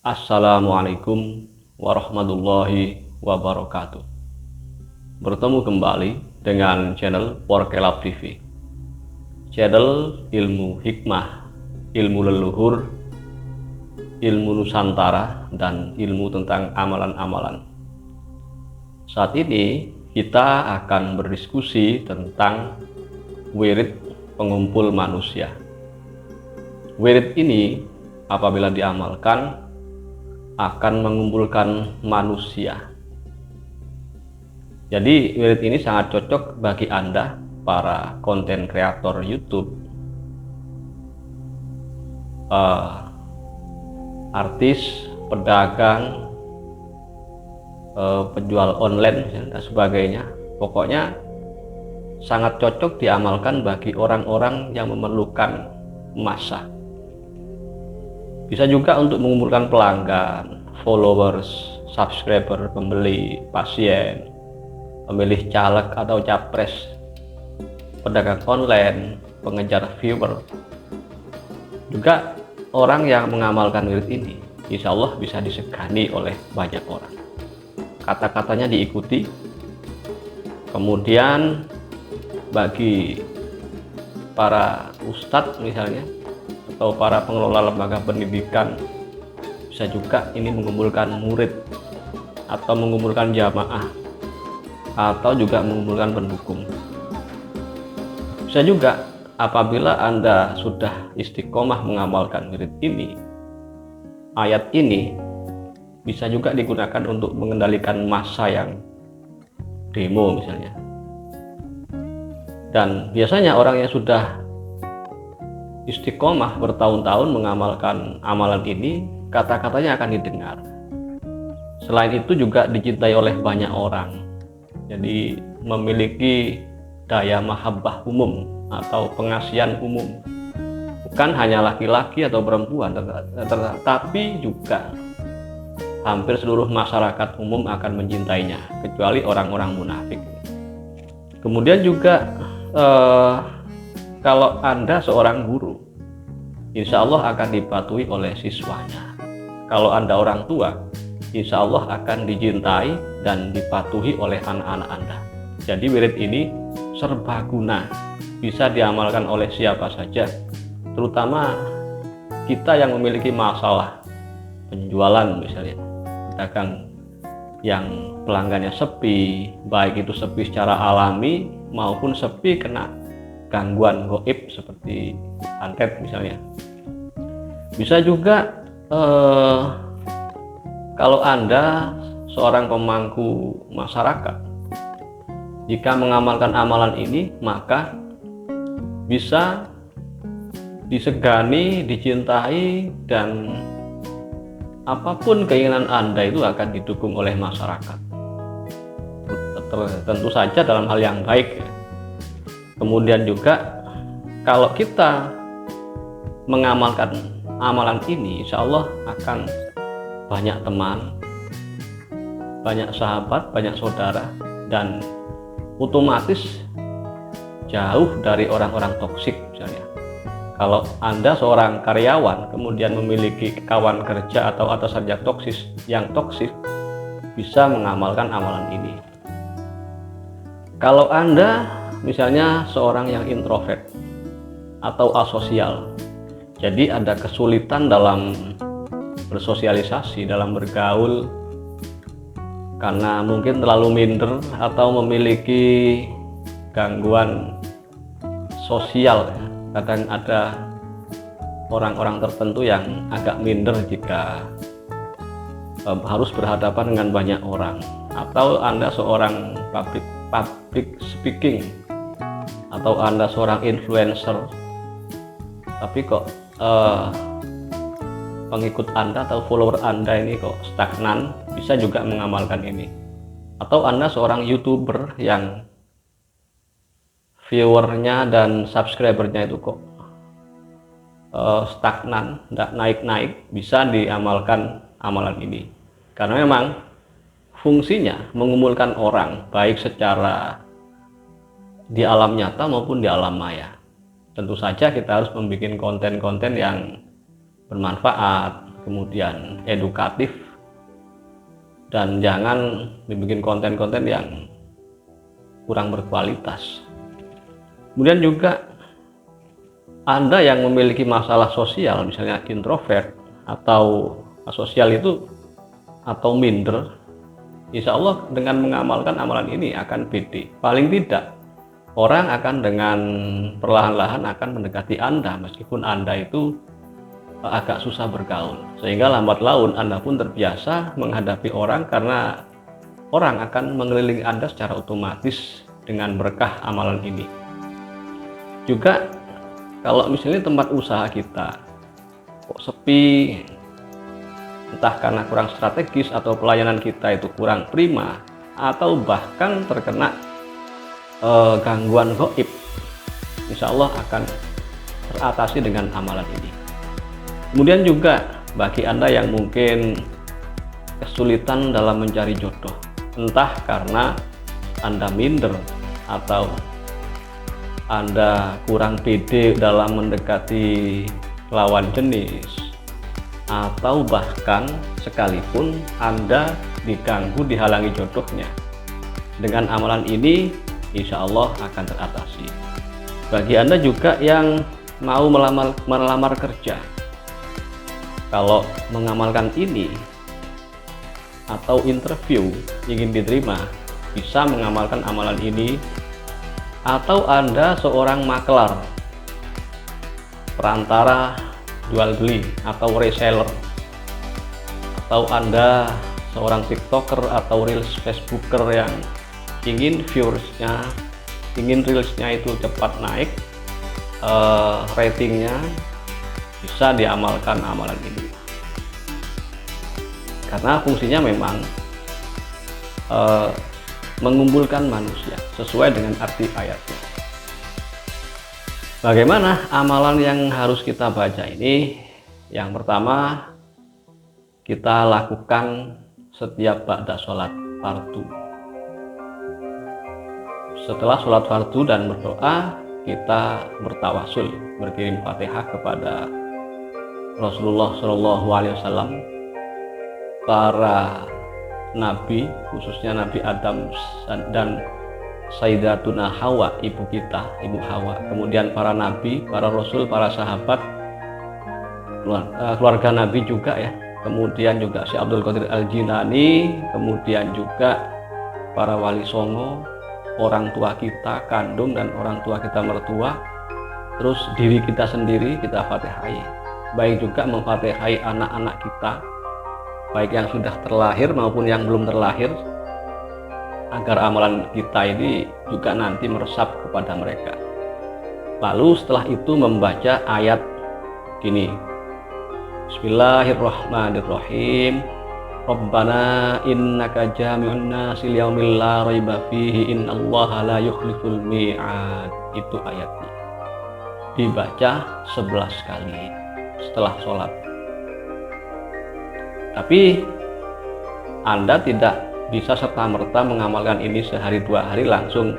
Assalamualaikum warahmatullahi wabarakatuh. Bertemu kembali dengan channel Porkelab TV, channel ilmu hikmah, ilmu leluhur, ilmu Nusantara, dan ilmu tentang amalan-amalan. Saat ini kita akan berdiskusi tentang wirid pengumpul manusia. Wirid ini apabila diamalkan akan mengumpulkan manusia. Jadi wirid ini sangat cocok bagi Anda para konten kreator YouTube, artis, pedagang, penjual online dan sebagainya. Pokoknya sangat cocok diamalkan bagi orang-orang yang memerlukan massa. Bisa juga untuk mengumpulkan pelanggan, followers, subscriber, pembeli, pasien, pemilih caleg atau capres, pedagang online, pengejar viewer. Juga orang yang mengamalkan wirid ini insya Allah bisa disegani oleh banyak orang. Kata-katanya diikuti. Kemudian bagi para ustadz misalnya atau para pengelola lembaga pendidikan, bisa juga ini mengumpulkan murid atau mengumpulkan jamaah atau juga mengumpulkan pendukung. Bisa juga apabila Anda sudah istiqomah mengamalkan wirid ini, ayat ini bisa juga digunakan untuk mengendalikan massa yang demo misalnya. Dan biasanya orang yang sudah istiqomah bertahun-tahun mengamalkan amalan ini, kata-katanya akan didengar. Selain itu juga dicintai oleh banyak orang. Jadi memiliki daya mahabbah umum atau pengasihan umum. Bukan hanya laki-laki atau perempuan, tetapi juga hampir seluruh masyarakat umum akan mencintainya, kecuali orang-orang munafik. Kemudian juga kalau Anda seorang guru, insya Allah akan dipatuhi oleh siswanya. Kalau Anda orang tua, insya Allah akan dicintai dan dipatuhi oleh anak-anak Anda. Jadi wirid ini serbaguna, bisa diamalkan oleh siapa saja, terutama kita yang memiliki masalah penjualan misalnya, pedagang yang pelanggannya sepi, baik itu sepi secara alami maupun sepi kena gangguan gaib seperti santet misalnya. Bisa juga kalau Anda seorang pemangku masyarakat, jika mengamalkan amalan ini maka bisa disegani, dicintai, dan apapun keinginan Anda itu akan didukung oleh masyarakat. Tentu saja dalam hal yang baik. Kemudian juga kalau kita mengamalkan amalan ini, insya Allah akan banyak teman, banyak sahabat, banyak saudara, dan otomatis jauh dari orang-orang toksik misalnya. Kalau Anda seorang karyawan kemudian memiliki kawan kerja atau atasan yang toksik, bisa mengamalkan amalan ini. Kalau Anda misalnya seorang yang introvert atau asosial, jadi ada kesulitan dalam bersosialisasi, dalam bergaul, karena mungkin terlalu minder atau memiliki gangguan sosial. Kadang ada orang-orang tertentu yang agak minder jika harus berhadapan dengan banyak orang. Atau Anda seorang public speaking, atau Anda seorang influencer, tapi kok pengikut Anda atau follower Anda ini kok stagnan, bisa juga mengamalkan ini. Atau Anda seorang YouTuber yang viewernya dan subscribernya itu kok stagnan, tidak naik-naik, bisa diamalkan amalan ini. Karena memang fungsinya mengumpulkan orang, baik secara di alam nyata maupun di alam maya. Tentu saja kita harus membuat konten-konten yang bermanfaat, kemudian edukatif, dan jangan dibikin konten-konten yang kurang berkualitas. Kemudian juga Anda yang memiliki masalah sosial, misalnya introvert atau asosial itu atau minder, insya Allah dengan mengamalkan amalan ini akan pede. Paling tidak orang akan dengan perlahan-lahan akan mendekati Anda meskipun Anda itu agak susah bergaul, sehingga lambat laun Anda pun terbiasa menghadapi orang karena orang akan mengelilingi Anda secara otomatis dengan berkah amalan ini. Juga kalau misalnya tempat usaha kita kok sepi, entah karena kurang strategis atau pelayanan kita itu kurang prima, atau bahkan terkena gangguan gaib, insya Allah akan teratasi dengan amalan ini. Kemudian juga bagi Anda yang mungkin kesulitan dalam mencari jodoh, entah karena Anda minder atau Anda kurang pede dalam mendekati lawan jenis, atau bahkan sekalipun Anda diganggu, dihalangi jodohnya, dengan amalan ini insya Allah akan teratasi. Bagi Anda juga yang mau melamar kerja, kalau mengamalkan ini atau interview ingin diterima, bisa mengamalkan amalan ini. Atau Anda seorang maklar, perantara jual beli atau reseller, atau Anda seorang tiktoker atau reels facebooker yang ingin viewersnya, ingin reelsnya itu cepat naik, ratingnya, bisa diamalkan amalan ini karena fungsinya memang mengumpulkan manusia sesuai dengan arti ayatnya. Bagaimana amalan yang harus kita baca ini? Yang pertama, kita lakukan setiap ba'da sholat fardu. Setelah sholat fardu dan berdoa, kita bertawasul, berkirim Fatihah kepada Rasulullah SAW, para nabi, khususnya Nabi Adam dan Sayyidatuna Hawa, ibu kita, ibu Hawa, kemudian para nabi, para rasul, para sahabat, keluarga nabi juga ya, kemudian juga Syekh Abdul Qadir Al-Jilani, kemudian juga para wali songo, orang tua kita kandung dan orang tua kita mertua, terus diri kita sendiri kita fatihai, baik juga memfatihai anak-anak kita, baik yang sudah terlahir maupun yang belum terlahir, agar amalan kita ini juga nanti meresap kepada mereka. Lalu setelah itu membaca ayat gini, Bismillahirrahmanirrahim, Rabbana innaka jami'un nasi liyaumil la raiba fihi innallaha la yukhliful mi'ad. Itu ayatnya dibaca 11 kali setelah sholat. Tapi Anda tidak bisa serta-merta mengamalkan ini sehari dua hari langsung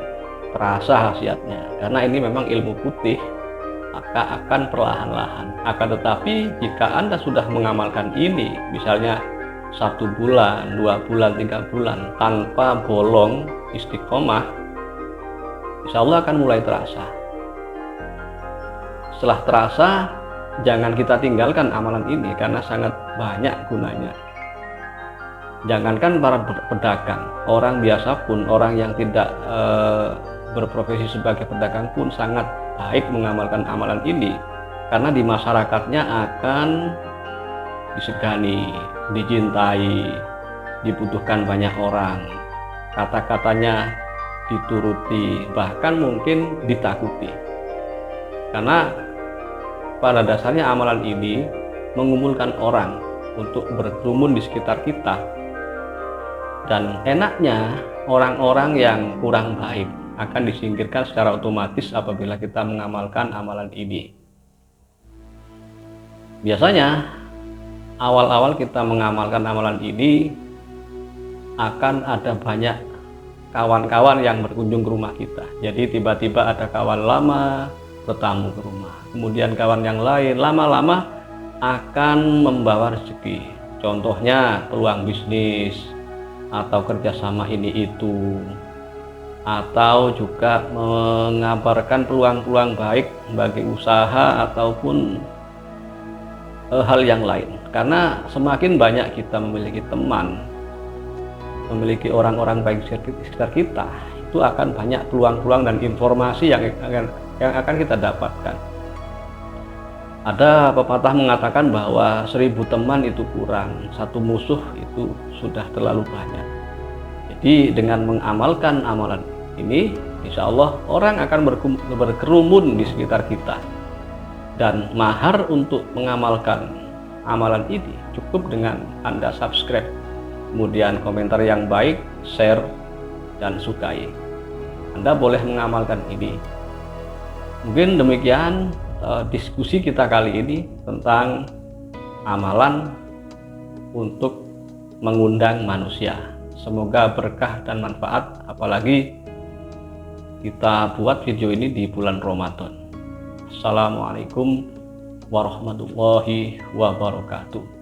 terasa khasiatnya, karena ini memang ilmu putih, maka akan perlahan-lahan. Akan tetapi jika Anda sudah mengamalkan ini, misalnya 1 bulan, 2 bulan, 3 bulan tanpa bolong istiqomah, insya Allah akan mulai terasa. Setelah terasa, jangan kita tinggalkan amalan ini karena sangat banyak gunanya. Jangankan para pedagang, orang biasa pun, orang yang tidak berprofesi sebagai pedagang pun sangat baik mengamalkan amalan ini, karena di masyarakatnya akan disegani, dicintai, dibutuhkan banyak orang, kata-katanya dituruti, bahkan mungkin ditakuti. Karena pada dasarnya amalan ini mengumpulkan orang untuk berkerumun di sekitar kita, dan enaknya orang-orang yang kurang baik akan disingkirkan secara otomatis apabila kita mengamalkan amalan ini. Biasanya awal-awal kita mengamalkan amalan ini akan ada banyak kawan-kawan yang berkunjung ke rumah kita. Jadi tiba-tiba ada kawan lama bertamu ke rumah, kemudian kawan yang lain, lama-lama akan membawa rezeki. Contohnya peluang bisnis atau kerjasama ini itu, atau juga mengabarkan peluang-peluang baik bagi usaha ataupun hal yang lain. Karena semakin banyak kita memiliki teman, memiliki orang-orang baik di sekitar kita, itu akan banyak peluang-peluang dan informasi yang akan kita dapatkan. Ada pepatah mengatakan bahwa 1000 teman itu kurang, 1 musuh itu sudah terlalu banyak. Jadi dengan mengamalkan amalan ini, insya Allah orang akan berkerumun di sekitar kita. Dan mahar untuk mengamalkan amalan ini cukup dengan Anda subscribe, kemudian komentar yang baik, share, dan sukai. Anda boleh mengamalkan ini. Mungkin demikian diskusi kita kali ini tentang amalan untuk mengundang manusia. Semoga berkah dan manfaat, apalagi kita buat video ini di bulan Ramadan. Assalamualaikum warahmatullahi wabarakatuh.